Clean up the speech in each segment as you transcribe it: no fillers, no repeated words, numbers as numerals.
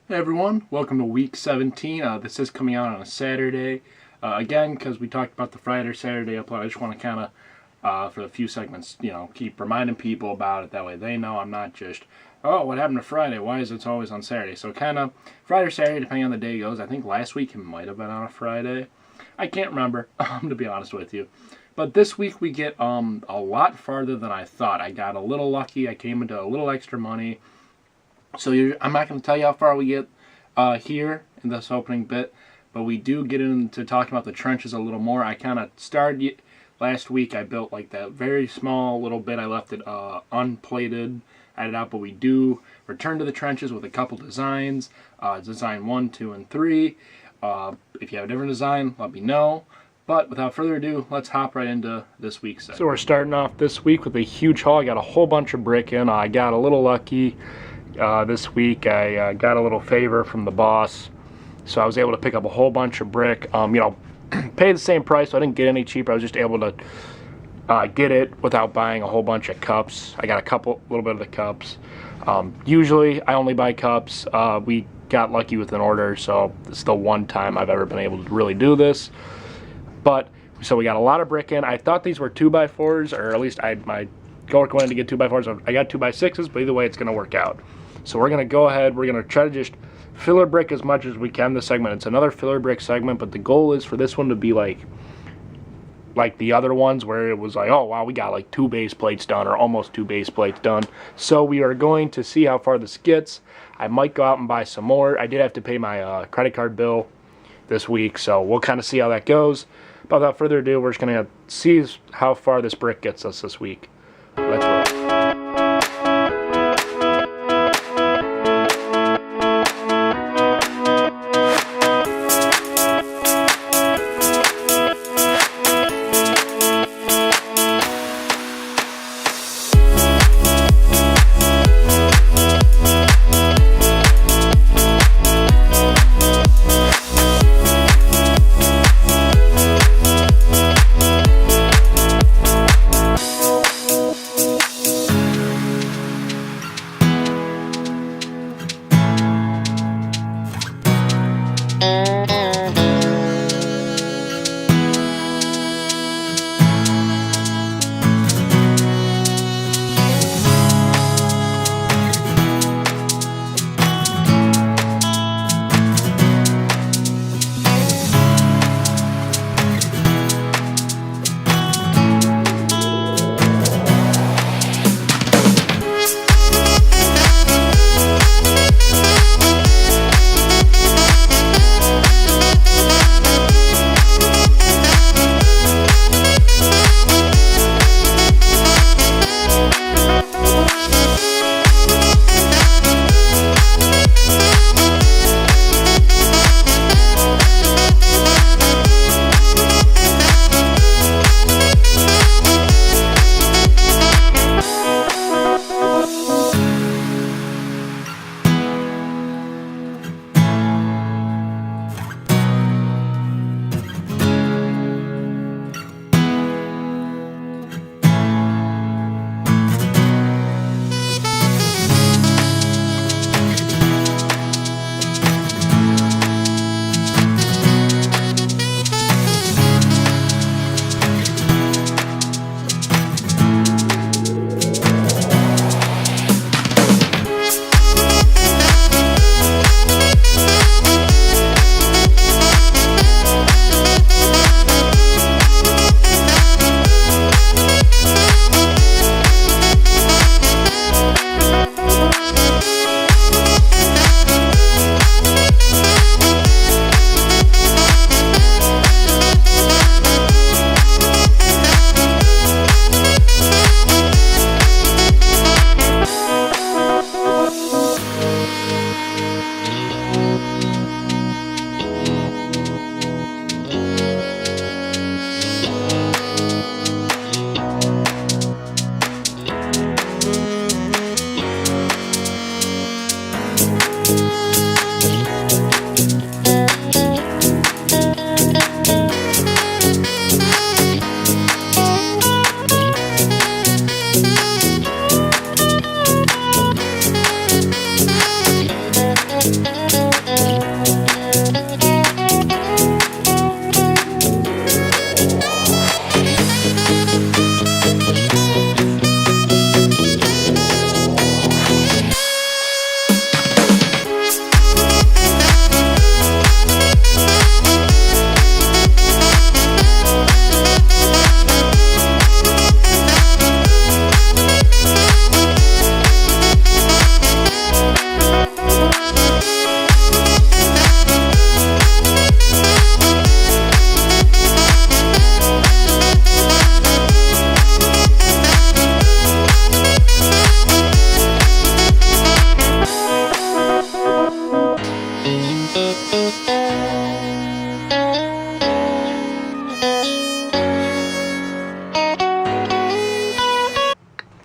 Hey everyone, welcome to week 17. This is coming out on a Saturday. Again, because we talked about the Friday or Saturday upload, I just want to kind of, for a few segments, keep reminding people about it. That way they know I'm not just, oh, what happened to Friday? Why is it always on Saturday? So kind of Friday or Saturday, depending on the day it goes. I think last week it might have been on a Friday. I can't remember, to be honest with you. But this week we get a lot farther than I thought. I got a little lucky. I came into a little extra money. So I'm not going to tell you how far we get here in this opening bit, but we do get into talking about the trenches a little more. I kind of started last week. I built like that very small little bit. I left it unplated, added out, but we do return to the trenches with a couple designs. Design 1, 2, and 3. If you have a different design, let me know. But without further ado, let's hop right into this week's segment. So we're starting off this week with a huge haul. I got a whole bunch of brick in. I got a little lucky. This week I got a little favor from the boss, so I was able to pick up a whole bunch of brick. Paid the same price, so I didn't get any cheaper. I was just able to get it without buying a whole bunch of cups. I got a little bit of the cups. Usually I only buy cups. We got lucky with an order, so it's the one time I've ever been able to really do this. But so we got a lot of brick in. I thought these were 2x4s, or at least my goal wanted to get 2x4s. I got 2x6s, but either way it's going to work out. So we're going to go ahead, we're going to try to just filler brick as much as we can this segment. It's another filler brick segment, but the goal is for this one to be like the other ones where it was like, oh wow, we got like 2 base plates done, or almost 2 base plates done. So we are going to see how far this gets. I might go out and buy some more. I did have to pay my credit card bill this week, so we'll kind of see how that goes. But without further ado, we're just going to see how far this brick gets us this week. Let's roll.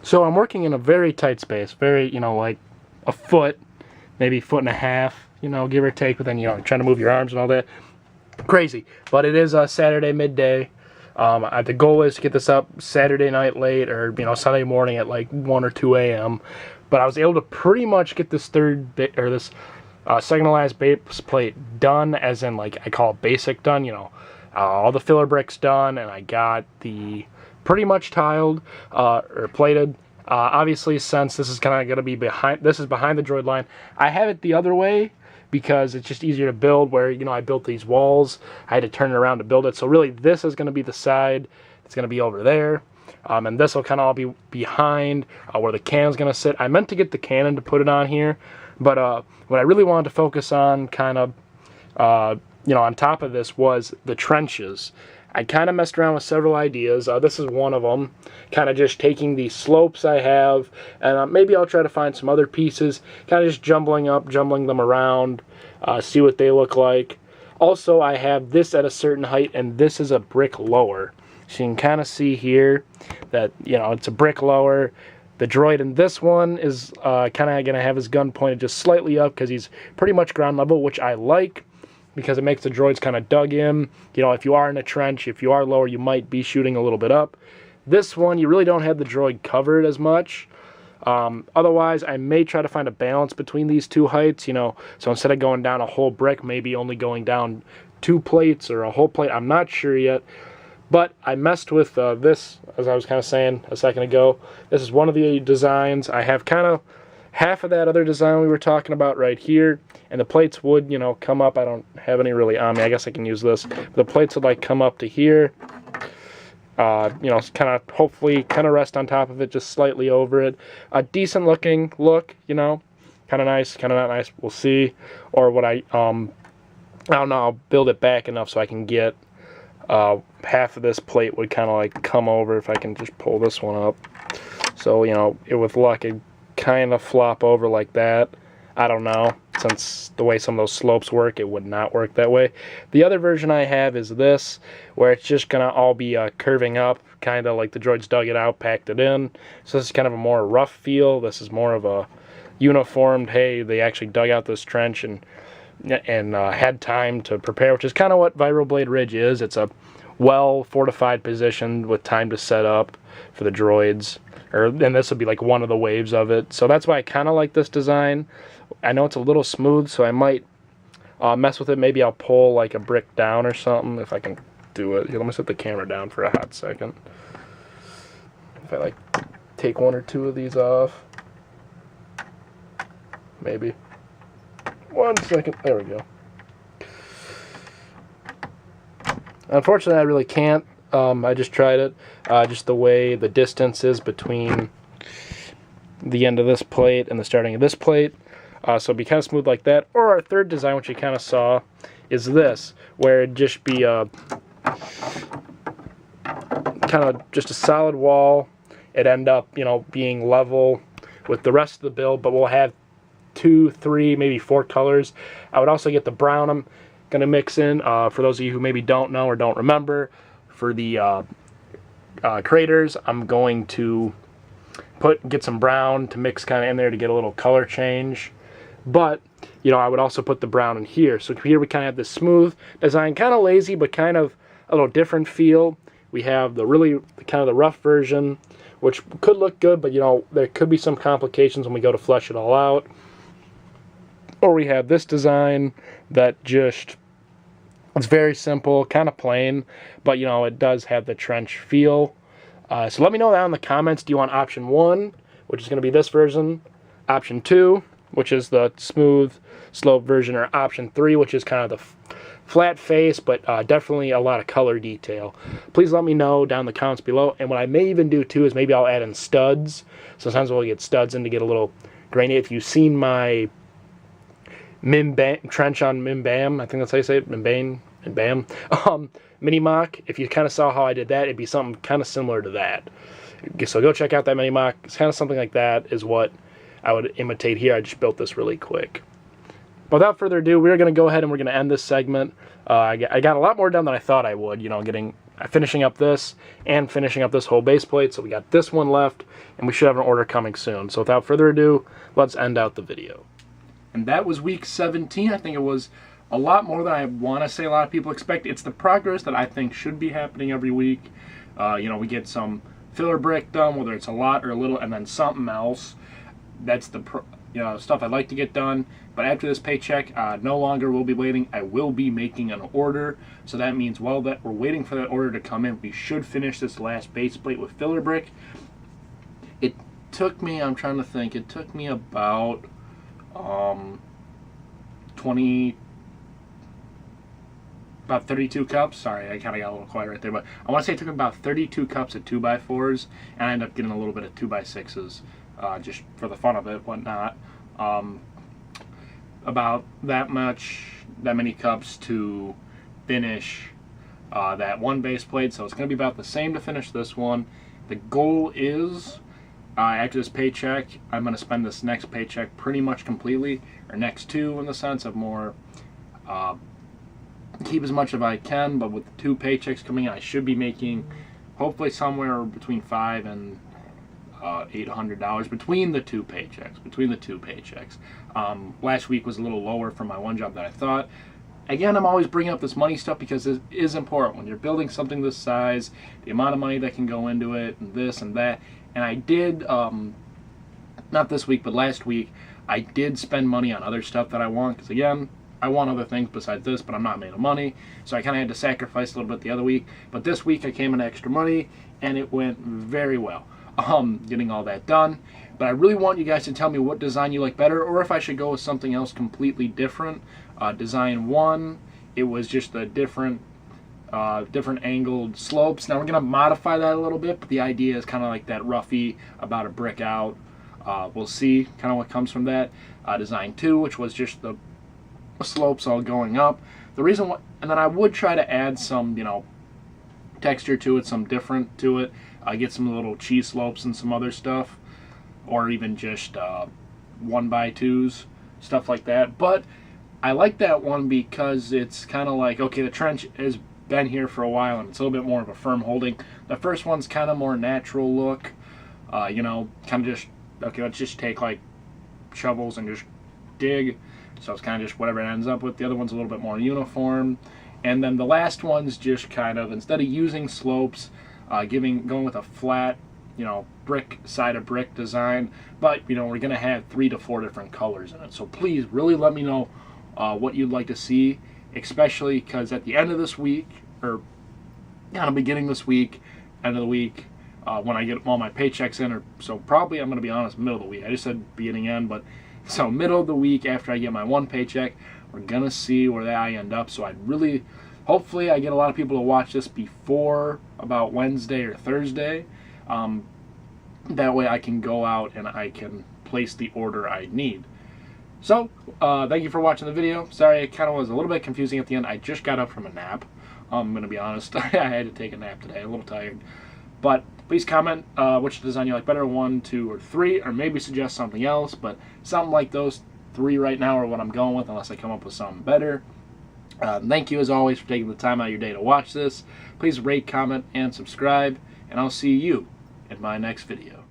So I'm working in a very tight space, very, like a foot, maybe foot and a half, give or take, but then, trying to move your arms and all that. Crazy. But it is a Saturday midday. The goal is to get this up Saturday night late, or, Sunday morning at like 1 or 2 a.m. But I was able to pretty much get this second to last base plate done, as in, like, I call it basic done, all the filler bricks done, and I got the pretty much tiled, or plated. Obviously, since this is kind of going to be behind the droid line, I have it the other way because it's just easier to build, where, I built these walls. I had to turn it around to build it. So really, this is going to be the side. It's going to be over there. And this will kind of all be behind where the cannon's going to sit. I meant to get the cannon to put it on here, but what I really wanted to focus on kind of, on top of this was the trenches. I kind of messed around with several ideas. This is one of them. Kind of just taking the slopes I have, and maybe I'll try to find some other pieces. Kind of just jumbling them around, see what they look like. Also, I have this at a certain height, and this is a brick lower. So you can kind of see here that, it's a brick lower. The droid in this one is kind of going to have his gun pointed just slightly up because he's pretty much ground level, which I like, because it makes the droids kind of dug in. If you are in a trench, if you are lower, you might be shooting a little bit up. This one, you really don't have the droid covered as much. Otherwise, I may try to find a balance between these two heights, so instead of going down a whole brick, maybe only going down 2 plates or a whole plate. I'm not sure yet. But I messed with this, as I was kind of saying a second ago. This is one of the designs. I have kind of half of that other design we were talking about right here, and the plates would, come up. I don't have any really on me. I guess I can use this. The plates would, like, come up to here. Kind of, hopefully, kind of rest on top of it, just slightly over it. A decent looking look, kind of nice, kind of not nice. We'll see. Or what I don't know, I'll build it back enough so I can get half of this plate would kind of like come over if I can just pull this one up. So, with luck, it kind of flop over like that. I don't know. Since the way some of those slopes work, it would not work that way. The other version I have is this, where it's just going to all be curving up, kind of like the droids dug it out, packed it in. So this is kind of a more rough feel. This is more of a uniformed, hey, they actually dug out this trench and had time to prepare, which is kind of what Vibroblade Ridge is. It's a well-fortified position with time to set up for the droids. And this would be like one of the waves of it. So that's why I kind of like this design. I know it's a little smooth, so I might mess with it. Maybe I'll pull like a brick down or something if I can do it. Here, let me set the camera down for a hot second. If I like take 1 or 2 of these off. Maybe. 1 second. There we go. Unfortunately, I really can't. I just tried it. Just the way the distance is between the end of this plate and the starting of this plate. So it'd be kind of smooth like that. Or our third design, which you kind of saw, is this, where it'd just be kind of just a solid wall. It'd end up, being level with the rest of the build, but we'll have 2, 3, maybe 4 colors. I would also get the brown I'm going to mix in. For those of you who maybe don't know or don't remember, for the craters, I'm going to get some brown to mix kind of in there to get a little color change. But, I would also put the brown in here. So here we kind of have this smooth design, kind of lazy, but kind of a little different feel. We have the really kind of the rough version, which could look good, but, there could be some complications when we go to flesh it all out. Or we have this design that just, it's very simple, kind of plain, but, it does have the trench feel. So let me know down in the comments, do you want option 1, which is going to be this version, option 2, which is the smooth, slope version, or option 3, which is kind of the flat face, but definitely a lot of color detail. Please let me know down in the comments below, and what I may even do, too, is maybe I'll add in studs. Sometimes we'll get studs in to get a little grainy. If you've seen my trench on Mimbam, I think that's how you say it, Mimbam, mini mock. If you kind of saw how I did that, it'd be something kind of similar to that. So go check out that mini mock. It's kind of something like that is what I would imitate here. I just built this really quick. But without further ado, we're going to go ahead and we're going to end this segment. I got a lot more done than I thought I would, you know, finishing up this and finishing up this whole base plate. So we got this one left, and we should have an order coming soon. So without further ado, let's end out the video. And that was week 17. I think it was a lot more than I want to say a lot of people expect. It's the progress that I think should be happening every week. You know, we get some filler brick done, whether it's a lot or a little, and then something else. That's the stuff I'd like to get done. But after this paycheck, no longer will be waiting. I will be making an order. So that means while that we're waiting for that order to come in, we should finish this last base plate with filler brick. It took me, I'm trying to think, it took me about 32 cups. Sorry, I kind of got a little quiet right there, but I want to say it took about 32 cups of 2x4s, and I ended up getting a little bit of 2x6s, just for the fun of it, whatnot. About that many cups to finish that one base plate, so it's going to be about the same to finish this one. The goal is, after this paycheck, I'm going to spend this next paycheck pretty much completely, or next two in the sense of more, keep as much as I can, but with the 2 paychecks coming in, I should be making hopefully somewhere between $500 and $800 between the 2 paychecks. Last week was a little lower for my one job than I thought. Again, I'm always bringing up this money stuff because it is important when you're building something this size, the amount of money that can go into it, and this and that. And I did, not this week, but last week, I did spend money on other stuff that I want, because again, I want other things besides this, but I'm not made of money, so I kind of had to sacrifice a little bit the other week. But this week I came in extra money, and it went very well, getting all that done. But I really want you guys to tell me what design you like better, or if I should go with something else completely different. Design 1, it was just a different angled slopes. Now we're going to modify that a little bit, but the idea is kind of like that roughy, about a brick out. We'll see kind of what comes from that. Design 2, which was just the slopes all going up. The reason why, and then I would try to add some, you know, texture to it, some different to it. Get some little cheese slopes and some other stuff, or even just 1x2s, stuff like that. But I like that one because it's kind of like, okay, the trench has been here for a while and it's a little bit more of a firm holding. The first one's kind of more natural look, you know, kind of just, okay, let's just take like shovels and just dig. So it's kind of just whatever it ends up with. The other one's a little bit more uniform. And then the last one's just kind of, instead of using slopes, going with a flat, you know, brick, side of brick design. But, you know, we're going to have 3 to 4 different colors in it. So please really let me know what you'd like to see, especially because at the end of this week, or kind of beginning this week, end of the week, when I get all my paychecks in, or so probably, I'm going to be honest, middle of the week. I just said beginning end, but so middle of the week after I get my 1 paycheck, we're going to see where I end up. So I'd really, hopefully I get a lot of people to watch this before about Wednesday or Thursday. That way I can go out and I can place the order I need. So, thank you for watching the video. Sorry, it kind of was a little bit confusing at the end. I just got up from a nap. I'm going to be honest. I had to take a nap today. I'm a little tired. But please comment which design you like better, 1, 2, or 3, or maybe suggest something else. But something like those 3 right now are what I'm going with, unless I come up with something better. Thank you, as always, for taking the time out of your day to watch this. Please rate, comment, and subscribe. And I'll see you in my next video.